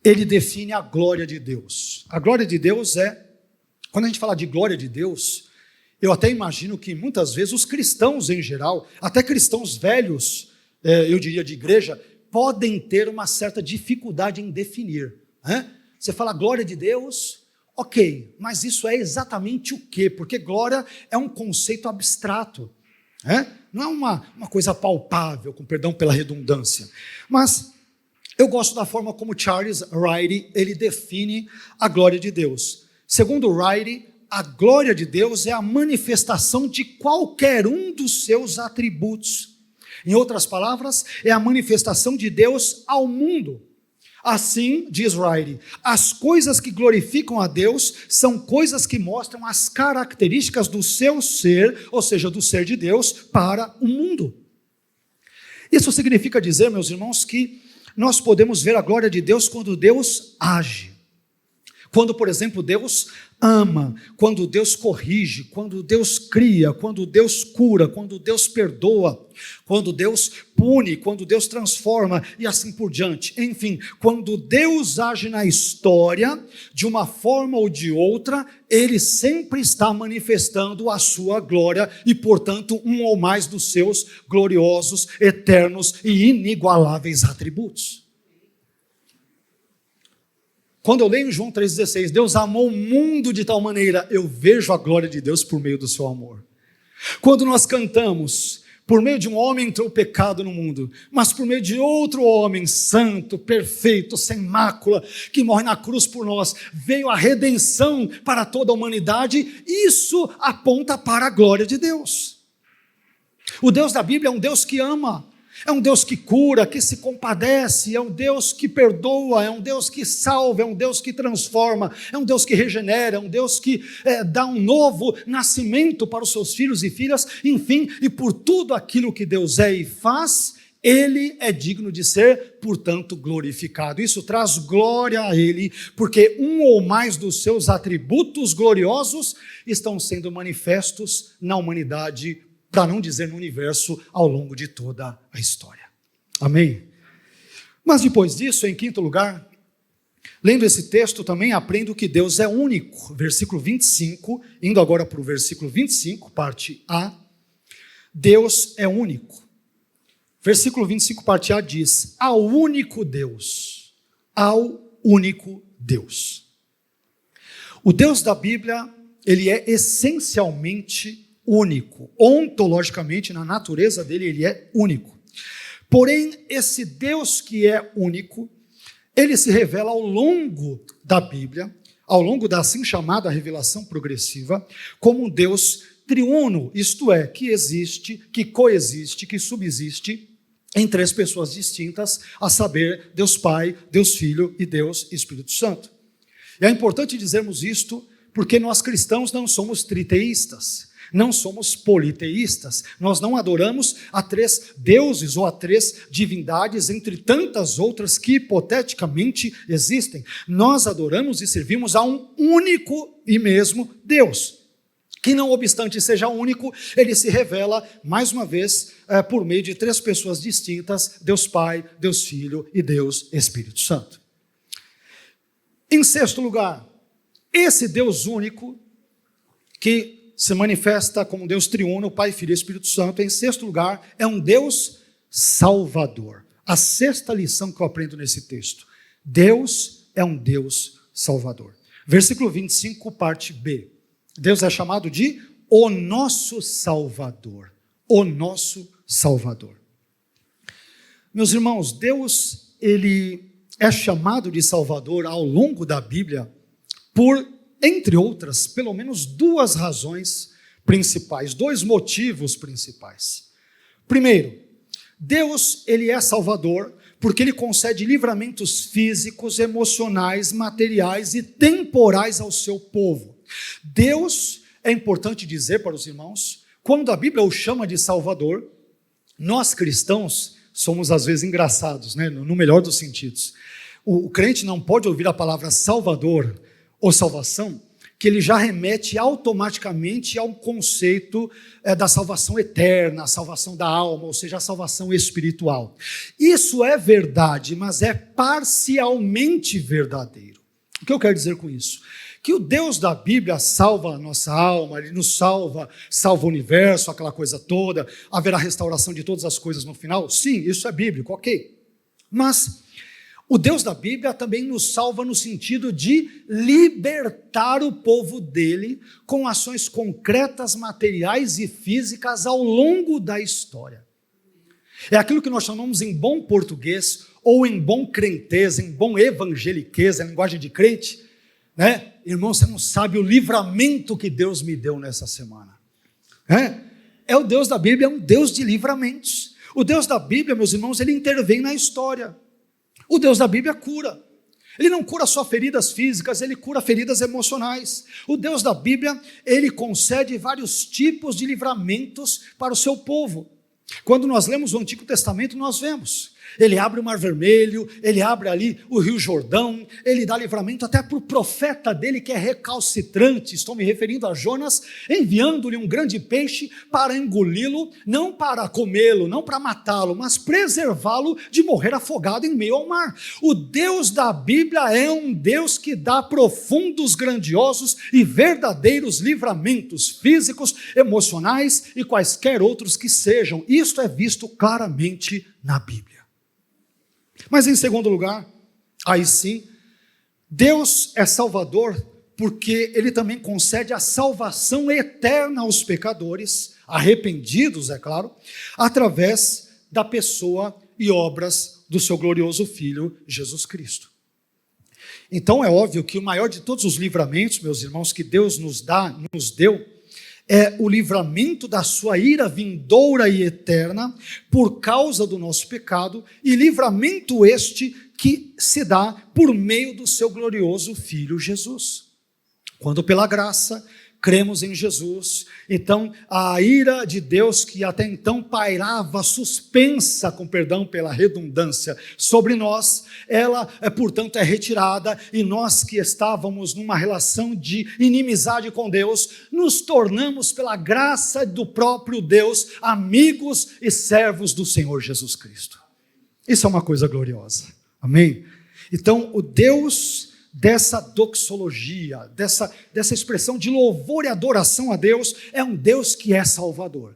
ele define a glória de Deus. A glória de Deus quando a gente fala de glória de Deus, eu até imagino que muitas vezes os cristãos em geral, até cristãos velhos, eu diria de igreja, podem ter uma certa dificuldade em definir. Você fala glória de Deus, ok, mas isso é exatamente o quê? Porque glória é um conceito abstrato. Não é uma coisa palpável, com perdão pela redundância, mas eu gosto da forma como Charles Riley, ele define a glória de Deus. Segundo Riley, a glória de Deus é a manifestação de qualquer um dos seus atributos. Em outras palavras, é a manifestação de Deus ao mundo. Assim, diz Riley, as coisas que glorificam a Deus são coisas que mostram as características do seu ser, ou seja, do ser de Deus, para o mundo. Isso significa dizer, meus irmãos, que nós podemos ver a glória de Deus quando Deus age. Quando, por exemplo, Deus ama, quando Deus corrige, quando Deus cria, quando Deus cura, quando Deus perdoa, quando Deus pune, quando Deus transforma e assim por diante. Enfim, quando Deus age na história, de uma forma ou de outra, Ele sempre está manifestando a sua glória e, portanto, um ou mais dos seus gloriosos, eternos e inigualáveis atributos. Quando eu leio em João 3,16, Deus amou o mundo de tal maneira, eu vejo a glória de Deus por meio do seu amor. Quando nós cantamos, por meio de um homem entrou o pecado no mundo, mas por meio de outro homem santo, perfeito, sem mácula, que morre na cruz por nós, veio a redenção para toda a humanidade, isso aponta para a glória de Deus. O Deus da Bíblia é um Deus que ama, é um Deus que cura, que se compadece, é um Deus que perdoa, é um Deus que salva, é um Deus que transforma, é um Deus que regenera, é um Deus que dá um novo nascimento para os seus filhos e filhas, enfim, e por tudo aquilo que Deus é e faz, Ele é digno de ser, portanto, glorificado. Isso traz glória a Ele, porque um ou mais dos seus atributos gloriosos estão sendo manifestos na humanidade, para não dizer no universo, ao longo de toda a história. Amém? Mas depois disso, em quinto lugar, lendo esse texto também aprendo que Deus é único. Versículo 25, indo agora para o versículo 25, parte A. Deus é único. Versículo 25, parte A diz, ao único Deus. Ao único Deus. O Deus da Bíblia, ele é essencialmente único, ontologicamente, na natureza dele, ele é único. Porém, esse Deus que é único, ele se revela ao longo da Bíblia, ao longo da assim chamada revelação progressiva, como um Deus triuno, isto é, que existe, que coexiste, que subsiste em três pessoas distintas, a saber, Deus Pai, Deus Filho e Deus Espírito Santo. E é importante dizermos isto, porque nós cristãos não somos triteístas, não somos politeístas, nós não adoramos a três deuses ou a três divindades entre tantas outras que hipoteticamente existem. Nós adoramos e servimos a um único e mesmo Deus. que não obstante seja único, ele se revela, mais uma vez, por meio de 3 pessoas distintas, Deus Pai, Deus Filho e Deus Espírito Santo. Em sexto lugar, esse Deus único, que se manifesta como Deus triuno, Pai, Filho e Espírito Santo, em sexto lugar, é um Deus salvador. A sexta lição que eu aprendo nesse texto. Deus é um Deus salvador. Versículo 25, parte B. Deus é chamado de o nosso Salvador. O nosso Salvador. Meus irmãos, Deus, ele é chamado de Salvador ao longo da Bíblia por, entre outras, pelo menos 2 razões principais, 2 motivos principais. Primeiro, Deus, ele é Salvador porque ele concede livramentos físicos, emocionais, materiais e temporais ao seu povo. Deus, é importante dizer para os irmãos, quando a Bíblia o chama de Salvador, nós cristãos somos às vezes engraçados, né? No melhor dos sentidos. O crente não pode ouvir a palavra Salvador ou salvação, que ele já remete automaticamente ao conceito da salvação eterna, a salvação da alma, ou seja, a salvação espiritual. Isso é verdade, mas é parcialmente verdadeiro. O que eu quero dizer com isso? Que o Deus da Bíblia salva a nossa alma, ele nos salva o universo, aquela coisa toda, haverá restauração de todas as coisas no final? Sim, isso é bíblico, ok. Mas o Deus da Bíblia também nos salva no sentido de libertar o povo dele com ações concretas, materiais e físicas ao longo da história. É aquilo que nós chamamos em bom português, ou em bom crentez, em bom evangeliquez, a linguagem de crente, né? Irmão, você não sabe o livramento que Deus me deu nessa semana. É o Deus da Bíblia, é um Deus de livramentos. O Deus da Bíblia, meus irmãos, ele intervém na história. O Deus da Bíblia cura. Ele não cura só feridas físicas, ele cura feridas emocionais. O Deus da Bíblia, ele concede vários tipos de livramentos para o seu povo. Quando nós lemos o Antigo Testamento, nós vemos. Ele abre o Mar Vermelho, ele abre ali o Rio Jordão, ele dá livramento até para o profeta dele que é recalcitrante, estou me referindo a Jonas, enviando-lhe um grande peixe para engoli-lo, não para comê-lo, não para matá-lo, mas preservá-lo de morrer afogado em meio ao mar. O Deus da Bíblia é um Deus que dá profundos, grandiosos e verdadeiros livramentos físicos, emocionais e quaisquer outros que sejam. Isto é visto claramente na Bíblia. Mas em segundo lugar, aí sim, Deus é Salvador porque ele também concede a salvação eterna aos pecadores, arrependidos, é claro, através da pessoa e obras do seu glorioso Filho, Jesus Cristo. Então é óbvio que o maior de todos os livramentos, meus irmãos, que Deus nos deu, é o livramento da sua ira vindoura e eterna por causa do nosso pecado, e livramento este que se dá por meio do seu glorioso Filho Jesus. Quando pela graça cremos em Jesus, então a ira de Deus que até então pairava suspensa, com perdão pela redundância, sobre nós, ela portanto é retirada, e nós que estávamos numa relação de inimizade com Deus, nos tornamos pela graça do próprio Deus, amigos e servos do Senhor Jesus Cristo. Isso é uma coisa gloriosa, amém? Então o Deus dessa doxologia, dessa expressão de louvor e adoração a Deus, é um Deus que é salvador.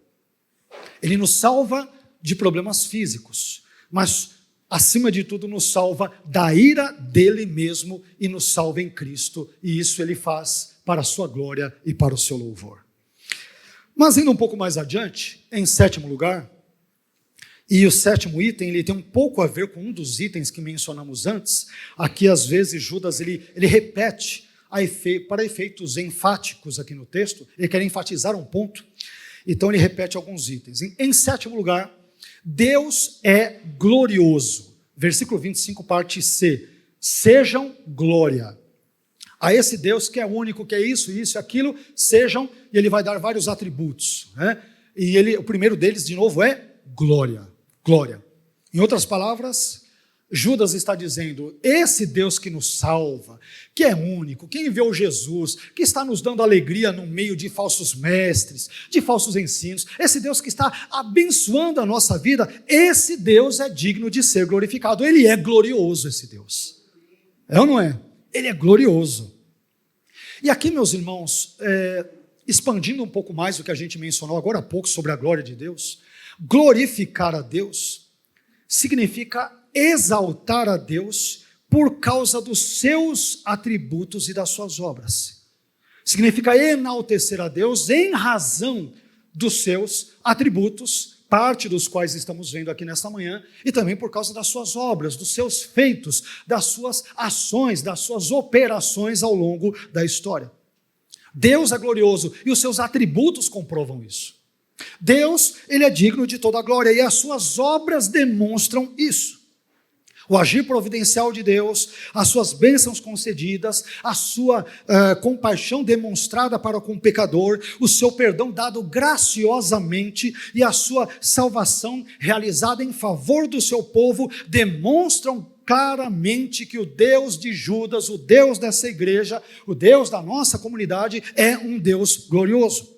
Ele nos salva de problemas físicos, mas acima de tudo nos salva da ira dele mesmo e nos salva em Cristo, e isso ele faz para a sua glória e para o seu louvor. Mas indo um pouco mais adiante, em sétimo lugar, e o sétimo item, ele tem um pouco a ver com um dos itens que mencionamos antes. Aqui, às vezes, Judas, ele repete para efeitos enfáticos aqui no texto, ele quer enfatizar um ponto, então ele repete alguns itens. Em sétimo lugar, Deus é glorioso. Versículo 25, parte C. Sejam glória a esse Deus que é único, que é isso e aquilo, sejam, e ele vai dar vários atributos, né? E o primeiro deles, de novo, é glória. Glória. Em outras palavras, Judas está dizendo, esse Deus que nos salva, que é único, que enviou Jesus, que está nos dando alegria no meio de falsos mestres, de falsos ensinos, esse Deus que está abençoando a nossa vida, esse Deus é digno de ser glorificado. Ele é glorioso, esse Deus. É ou não é? Ele é glorioso. E aqui, meus irmãos, expandindo um pouco mais o que a gente mencionou agora há pouco sobre a glória de Deus, glorificar a Deus significa exaltar a Deus por causa dos seus atributos e das suas obras. Significa enaltecer a Deus em razão dos seus atributos, parte dos quais estamos vendo aqui nesta manhã, e também por causa das suas obras, dos seus feitos, das suas ações, das suas operações ao longo da história. Deus é glorioso e os seus atributos comprovam isso. Deus, ele é digno de toda a glória e as suas obras demonstram isso. O agir providencial de Deus, as suas bênçãos concedidas, a sua compaixão demonstrada para com o pecador, o seu perdão dado graciosamente e a sua salvação realizada em favor do seu povo demonstram claramente que o Deus de Judas, o Deus dessa igreja, o Deus da nossa comunidade é um Deus glorioso.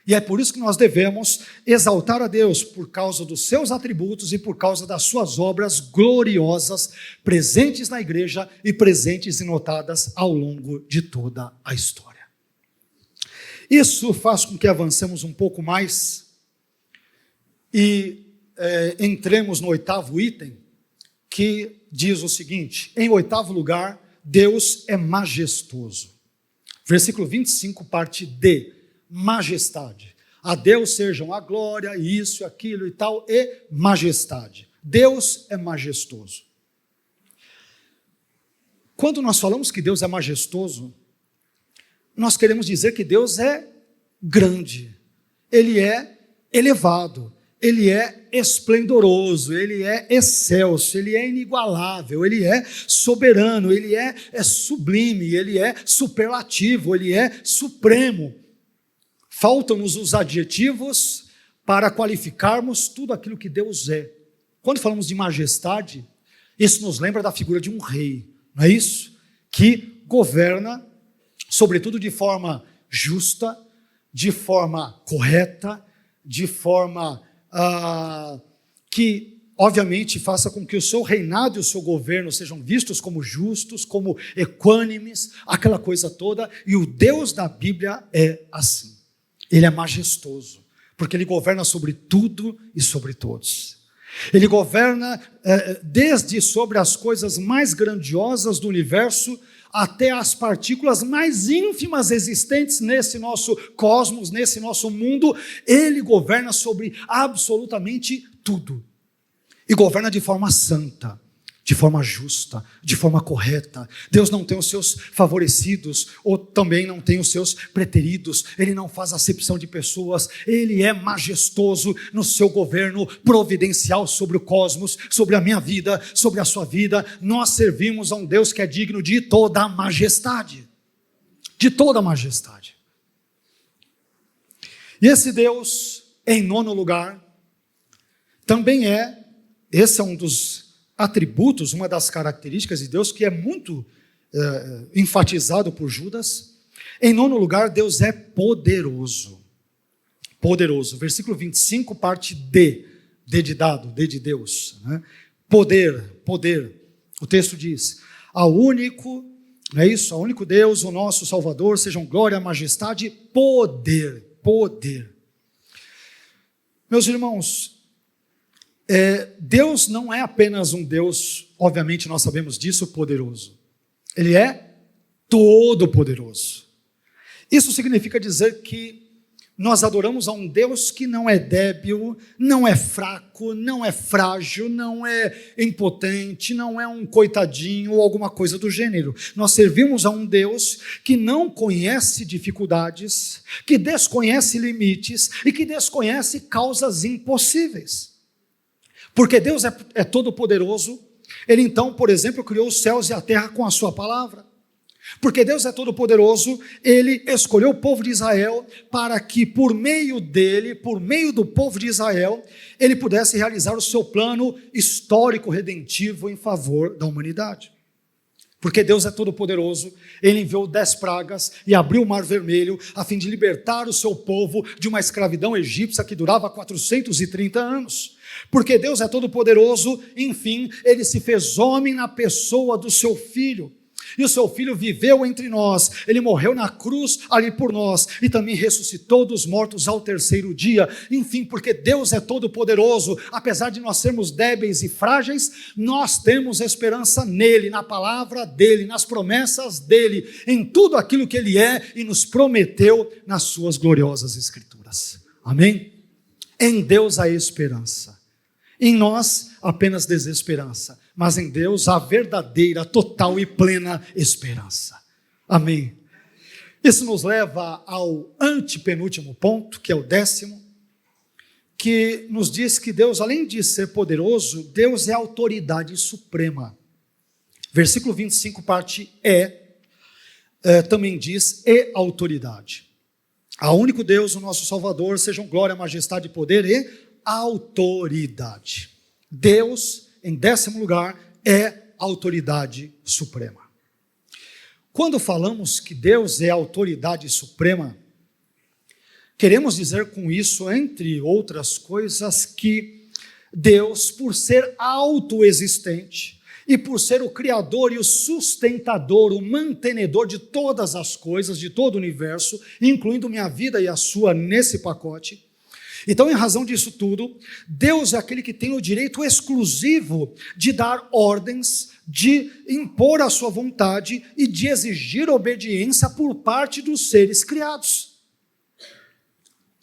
E é por isso que nós devemos exaltar a Deus, por causa dos seus atributos e por causa das suas obras gloriosas, presentes na igreja e presentes e notadas ao longo de toda a história. Isso faz com que avancemos um pouco mais e entremos no 8º item, que diz o seguinte: em 8º lugar, Deus é majestoso. Versículo 25, parte D. Majestade. A Deus sejam a glória, isso, aquilo e tal, e majestade. Deus é majestoso. Quando nós falamos que Deus é majestoso, nós queremos dizer que Deus é grande, Ele é elevado, Ele é esplendoroso, Ele é excelso, Ele é inigualável, Ele é soberano, Ele é sublime, Ele é superlativo, Ele é supremo. Faltam-nos os adjetivos para qualificarmos tudo aquilo que Deus é. Quando falamos de majestade, isso nos lembra da figura de um rei, não é isso? Que governa, sobretudo de forma justa, de forma correta, de forma que, obviamente, faça com que o seu reinado e o seu governo sejam vistos como justos, como equânimes, aquela coisa toda, e o Deus da Bíblia é assim. Ele é majestoso, porque Ele governa sobre tudo e sobre todos. Ele governa desde sobre as coisas mais grandiosas do universo até as partículas mais ínfimas existentes nesse nosso cosmos, nesse nosso mundo. Ele governa sobre absolutamente tudo. E governa de forma santa, de forma justa, de forma correta. Deus não tem os seus favorecidos, ou também não tem os seus preteridos. Ele não faz acepção de pessoas. Ele é majestoso no seu governo providencial sobre o cosmos, sobre a minha vida, sobre a sua vida. Nós servimos a um Deus que é digno de toda a majestade. De toda a majestade. E esse Deus, em 9º lugar, também esse é um dos atributos, uma das características de Deus que é muito enfatizado por Judas. Em 9º lugar, Deus é poderoso. Poderoso. Versículo 25, parte D. D de dado, D de Deus. Né? Poder, poder. O texto diz: ao único, não é isso? Ao único Deus, o nosso Salvador, sejam glória, majestade, poder. Poder. Meus irmãos, Deus não é apenas um Deus, obviamente nós sabemos disso, poderoso. Ele é todo-poderoso. Isso significa dizer que nós adoramos a um Deus que não é débil, não é fraco, não é frágil, não é impotente, não é um coitadinho ou alguma coisa do gênero. Nós servimos a um Deus que não conhece dificuldades, que desconhece limites e que desconhece causas impossíveis. Porque Deus é todo poderoso. Ele então, por exemplo, criou os céus e a terra com a sua palavra. Porque Deus é todo poderoso, Ele escolheu o povo de Israel para que por meio dele, por meio do povo de Israel, Ele pudesse realizar o seu plano histórico redentivo em favor da humanidade. Porque Deus é todo poderoso, Ele enviou 10 pragas e abriu o Mar Vermelho a fim de libertar o seu povo de uma escravidão egípcia que durava 430 anos. Porque Deus é todo poderoso, enfim, Ele se fez homem na pessoa do seu Filho. E o seu Filho viveu entre nós, Ele morreu na cruz ali por nós, e também ressuscitou dos mortos ao terceiro dia. Enfim, porque Deus é todo poderoso, apesar de nós sermos débeis e frágeis, nós temos esperança nele, na palavra dele, nas promessas dele, em tudo aquilo que ele é e nos prometeu nas suas gloriosas escrituras. Amém? Em Deus há esperança, em nós apenas desesperança, mas em Deus há verdadeira, total e plena esperança. Amém? Isso nos leva ao antepenúltimo ponto, que é o 10º, que nos diz que Deus, além de ser poderoso, Deus é a autoridade suprema. Versículo 25, parte também diz, e autoridade. Ao único Deus, o nosso Salvador, sejam glória, majestade, poder e autoridade. Deus, em 10º lugar, é a autoridade suprema. Quando falamos que Deus é a autoridade suprema, queremos dizer com isso, entre outras coisas, que Deus, por ser autoexistente e por ser o Criador e o sustentador, o mantenedor de todas as coisas, de todo o universo, incluindo minha vida e a sua nesse pacote, então, em razão disso tudo, Deus é aquele que tem o direito exclusivo de dar ordens, de impor a sua vontade e de exigir obediência por parte dos seres criados.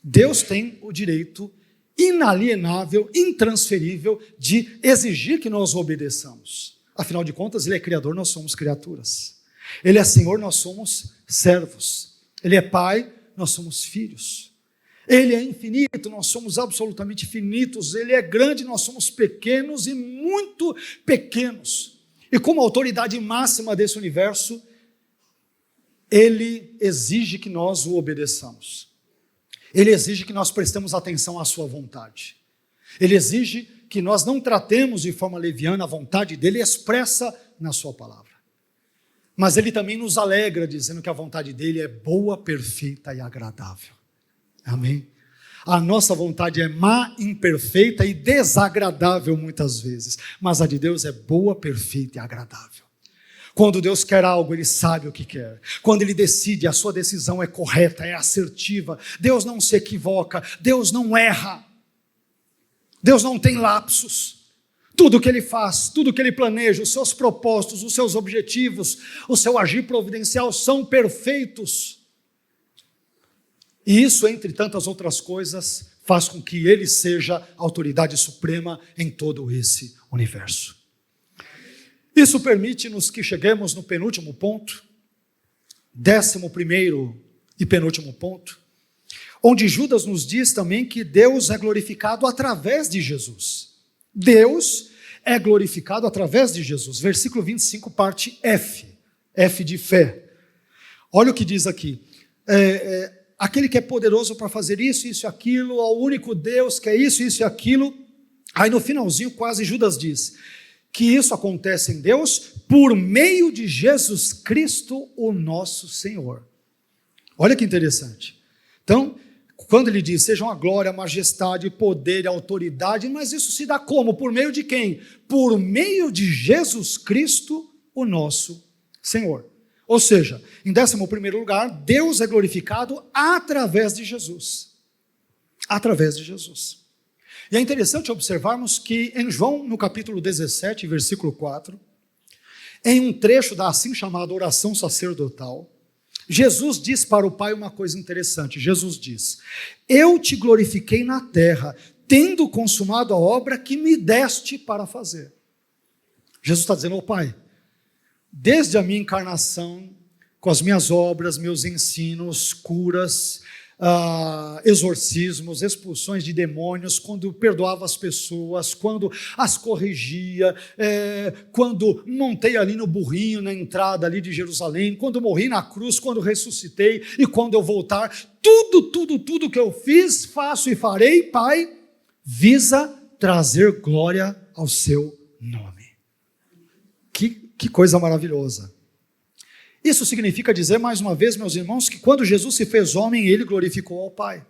Deus tem o direito inalienável, intransferível de exigir que nós obedeçamos. Afinal de contas, Ele é Criador, nós somos criaturas. Ele é Senhor, nós somos servos. Ele é Pai, nós somos filhos. Ele é infinito, nós somos absolutamente finitos. Ele é grande, nós somos pequenos e muito pequenos. E como autoridade máxima desse universo, Ele exige que nós o obedeçamos. Ele exige que nós prestemos atenção à sua vontade. Ele exige que nós não tratemos de forma leviana a vontade dele expressa na sua palavra. Mas Ele também nos alegra dizendo que a vontade dele é boa, perfeita e agradável. Amém? A nossa vontade é má, imperfeita e desagradável muitas vezes, mas a de Deus é boa, perfeita e agradável. Quando Deus quer algo, Ele sabe o que quer. Quando Ele decide, a sua decisão é correta, é assertiva. Deus não se equivoca, Deus não erra. Deus não tem lapsos. Tudo que Ele faz, tudo que Ele planeja, os seus propósitos, os seus objetivos, o seu agir providencial são perfeitos. E isso, entre tantas outras coisas, faz com que Ele seja a autoridade suprema em todo esse universo. Isso permite-nos que cheguemos no penúltimo ponto, 11º e penúltimo ponto, onde Judas nos diz também que Deus é glorificado através de Jesus. Deus é glorificado através de Jesus. Versículo 25, parte F. F de fé. Olha o que diz aqui. Aquele que é poderoso para fazer isso, isso e aquilo, ao único Deus que é isso, isso e aquilo. Aí no finalzinho quase Judas diz que isso acontece em Deus por meio de Jesus Cristo, o nosso Senhor. Olha que interessante. Então, quando ele diz, sejam a glória, a majestade, poder e autoridade, mas isso se dá como? Por meio de quem? Por meio de Jesus Cristo, o nosso Senhor. Ou seja, em 11º lugar, Deus é glorificado através de Jesus. Através de Jesus. E é interessante observarmos que em João, no capítulo 17, versículo 4, em um trecho da assim chamada oração sacerdotal, Jesus diz para o Pai uma coisa interessante. Jesus diz, eu te glorifiquei na terra, tendo consumado a obra que me deste para fazer. Jesus está dizendo ao Pai, desde a minha encarnação, com as minhas obras, meus ensinos, curas, exorcismos, expulsões de demônios, quando perdoava as pessoas, quando as corrigia, quando montei ali no burrinho, na entrada ali de Jerusalém, quando morri na cruz, quando ressuscitei e quando eu voltar, tudo que eu fiz, faço e farei, Pai, visa trazer glória ao seu nome. Que coisa maravilhosa. Isso significa dizer, mais uma vez, meus irmãos, que quando Jesus se fez homem, ele glorificou ao Pai.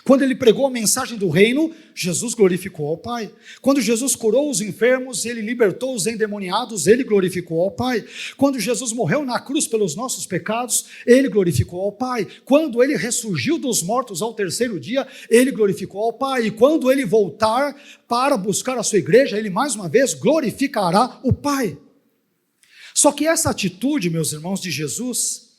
Quando ele pregou a mensagem do reino, Jesus glorificou ao Pai. Quando Jesus curou os enfermos, ele libertou os endemoniados, ele glorificou ao Pai. Quando Jesus morreu na cruz pelos nossos pecados, ele glorificou ao Pai. Quando ele ressurgiu dos mortos ao terceiro dia, ele glorificou ao Pai. E quando ele voltar para buscar a sua igreja, ele mais uma vez glorificará o Pai. Só que essa atitude, meus irmãos, de Jesus,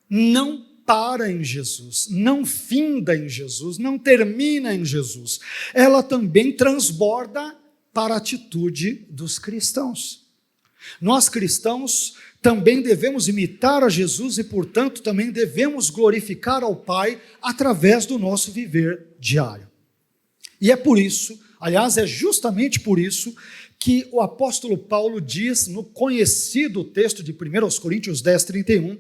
não para em Jesus, não finda em Jesus, não termina em Jesus. Ela também transborda para a atitude dos cristãos. Nós cristãos também devemos imitar a Jesus e, portanto, também devemos glorificar ao Pai através do nosso viver diário. E é por isso, aliás, é justamente por isso que o apóstolo Paulo diz no conhecido texto de 1 Coríntios 10, 31,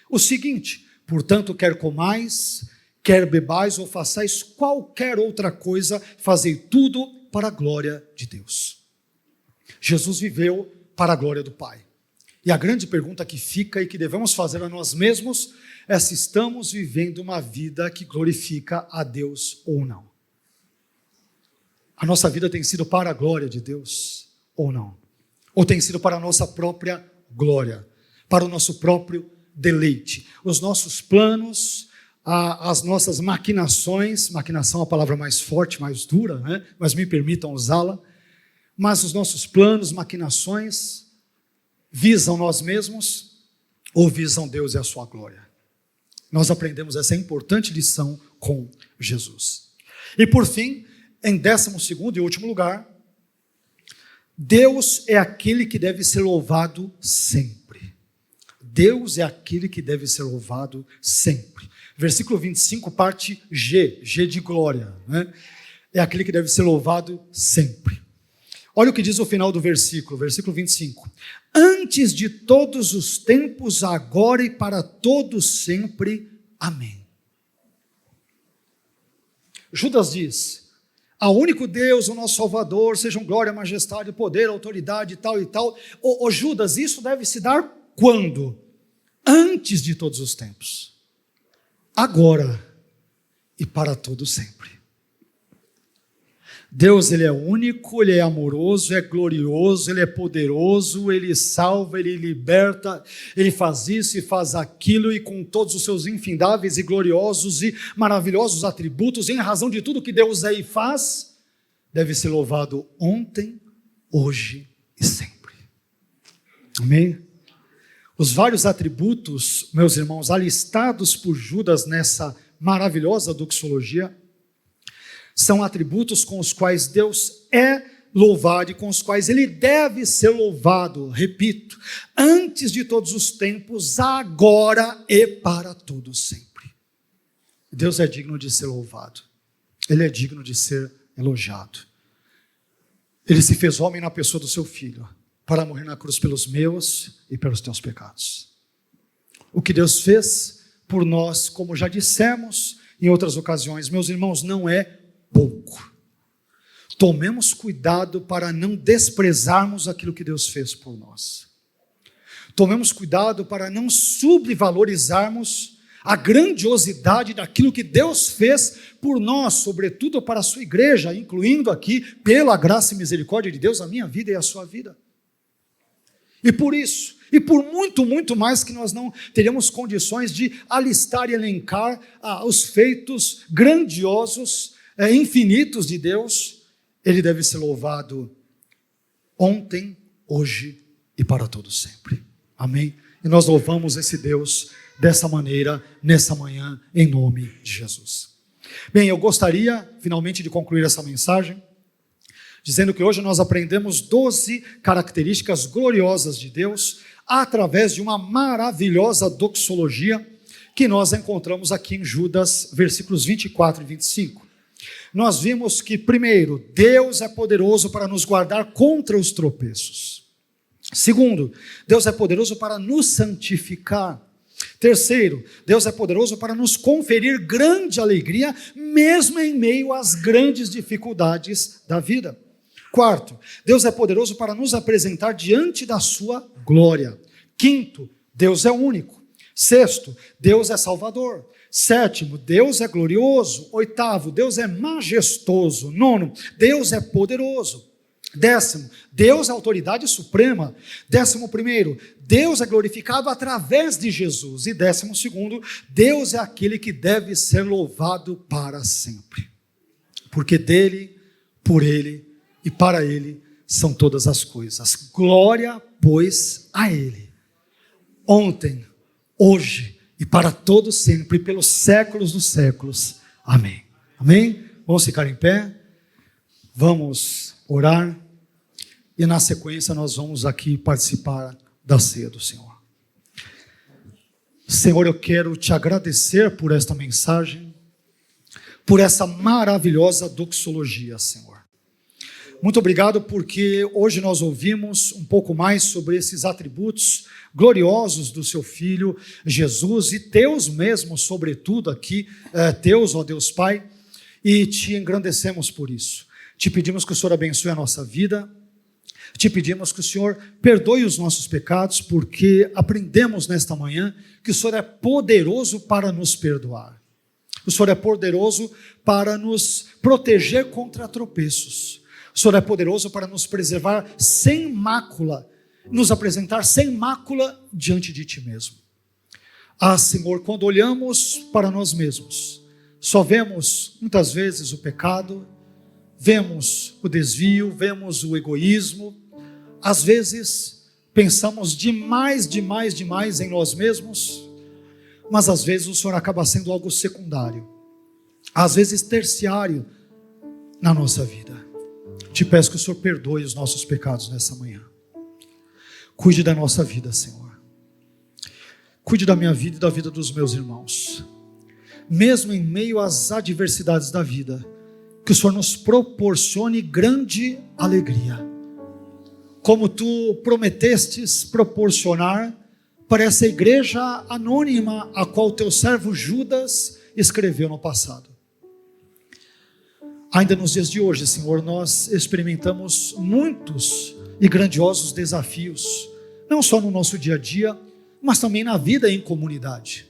o seguinte: portanto, quer comais, quer bebais ou façais qualquer outra coisa, fazei tudo para a glória de Deus. Jesus viveu para a glória do Pai. E a grande pergunta que fica e que devemos fazer a nós mesmos é se estamos vivendo uma vida que glorifica a Deus ou não. A nossa vida tem sido para a glória de Deus ou não? Ou tem sido para a nossa própria glória, para o nosso próprio deleite? Os nossos planos, as nossas maquinações, maquinação é a palavra mais forte, mais dura, né? Mas me permitam usá-la, mas os nossos planos, maquinações, visam nós mesmos ou visam Deus e a sua glória? Nós aprendemos essa importante lição com Jesus. E por fim, em 12º e último lugar, Deus é aquele que deve ser louvado sempre. Deus é aquele que deve ser louvado sempre. Versículo 25, parte G de glória, né? É aquele que deve ser louvado sempre. Olha o que diz o final do versículo 25. Antes de todos os tempos, agora e para todos sempre. Amém. Judas diz: ao único Deus, o nosso Salvador, sejam glória, majestade, poder, autoridade, tal e tal. Ô Judas, isso deve se dar quando? Antes de todos os tempos. Agora e para todo sempre. Deus, Ele é único, Ele é amoroso, é glorioso, Ele é poderoso, Ele salva, Ele liberta, Ele faz isso e faz aquilo, e com todos os seus infindáveis e gloriosos e maravilhosos atributos, em razão de tudo que Deus é e faz, deve ser louvado ontem, hoje e sempre. Amém? Os vários atributos, meus irmãos, alistados por Judas nessa maravilhosa doxologia, são atributos com os quais Deus é louvado e com os quais Ele deve ser louvado, repito, antes de todos os tempos, agora e para todo sempre. Deus é digno de ser louvado, Ele é digno de ser elogiado. Ele se fez homem na pessoa do seu Filho, para morrer na cruz pelos meus e pelos teus pecados. O que Deus fez por nós, como já dissemos em outras ocasiões, meus irmãos, não é pouco. Tomemos cuidado para não desprezarmos aquilo que Deus fez por nós. Tomemos cuidado para não subvalorizarmos a grandiosidade daquilo que Deus fez por nós, sobretudo para a sua igreja, incluindo aqui, pela graça e misericórdia de Deus, a minha vida e a sua vida. E por isso, e por muito, muito mais que nós não teremos condições de alistar e elencar os feitos grandiosos, infinitos de Deus, Ele deve ser louvado ontem, hoje e para todo sempre. Amém? E nós louvamos esse Deus dessa maneira, nessa manhã, em nome de Jesus. Bem, eu gostaria finalmente de concluir essa mensagem dizendo que hoje nós aprendemos 12 características gloriosas de Deus através de uma maravilhosa doxologia que nós encontramos aqui em Judas, versículos 24 e 25. Nós vimos que, primeiro, Deus é poderoso para nos guardar contra os tropeços. Segundo, Deus é poderoso para nos santificar. Terceiro, Deus é poderoso para nos conferir grande alegria, mesmo em meio às grandes dificuldades da vida. Quarto, Deus é poderoso para nos apresentar diante da sua glória. Quinto, Deus é único. Sexto, Deus é salvador. Sétimo, Deus é glorioso. Oitavo, Deus é majestoso. Nono, Deus é poderoso. Décimo, Deus é a autoridade suprema. 11º, Deus é glorificado através de Jesus. E 12º, Deus é aquele que deve ser louvado para sempre. Porque dele, por ele e para ele são todas as coisas. Glória, pois, a ele. Ontem, hoje e para todos sempre, pelos séculos dos séculos. Amém. Amém? Vamos ficar em pé. Vamos orar. E na sequência nós vamos aqui participar da ceia do Senhor. Senhor, eu quero te agradecer por esta mensagem, por essa maravilhosa doxologia, Senhor. Muito obrigado porque hoje nós ouvimos um pouco mais sobre esses atributos gloriosos do seu Filho Jesus e teus mesmo, sobretudo aqui, teus, ó Deus Pai, e te engrandecemos por isso. Te pedimos que o Senhor abençoe a nossa vida, te pedimos que o Senhor perdoe os nossos pecados, porque aprendemos nesta manhã que o Senhor é poderoso para nos perdoar. O Senhor é poderoso para nos proteger contra tropeços. O Senhor é poderoso para nos preservar sem mácula, nos apresentar sem mácula diante de Ti mesmo. Ah, Senhor, quando olhamos para nós mesmos, só vemos muitas vezes o pecado, vemos o desvio, vemos o egoísmo, às vezes pensamos demais em nós mesmos, mas às vezes o Senhor acaba sendo algo secundário, às vezes terciário na nossa vida. Te peço que o Senhor perdoe os nossos pecados nessa manhã. Cuide da nossa vida, Senhor. Cuide da minha vida e da vida dos meus irmãos. Mesmo em meio às adversidades da vida, que o Senhor nos proporcione grande alegria, como Tu prometestes proporcionar para essa igreja anônima a qual Teu servo Judas escreveu no passado. Ainda nos dias de hoje, Senhor, nós experimentamos muitos e grandiosos desafios, não só no nosso dia a dia, mas também na vida em comunidade.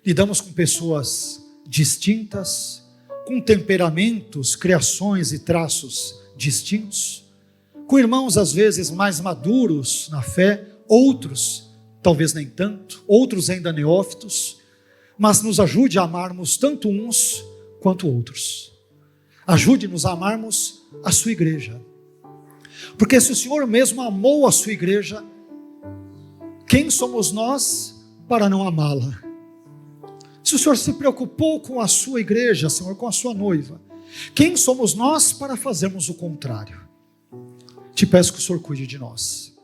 Lidamos com pessoas distintas, com temperamentos, criações e traços distintos, com irmãos às vezes mais maduros na fé, outros talvez nem tanto, outros ainda neófitos, mas nos ajude a amarmos tanto uns quanto outros. Ajude-nos a amarmos a sua igreja, porque se o Senhor mesmo amou a sua igreja, quem somos nós para não amá-la? Se o Senhor se preocupou com a sua igreja, Senhor, com a sua noiva, quem somos nós para fazermos o contrário? Te peço que o Senhor cuide de nós.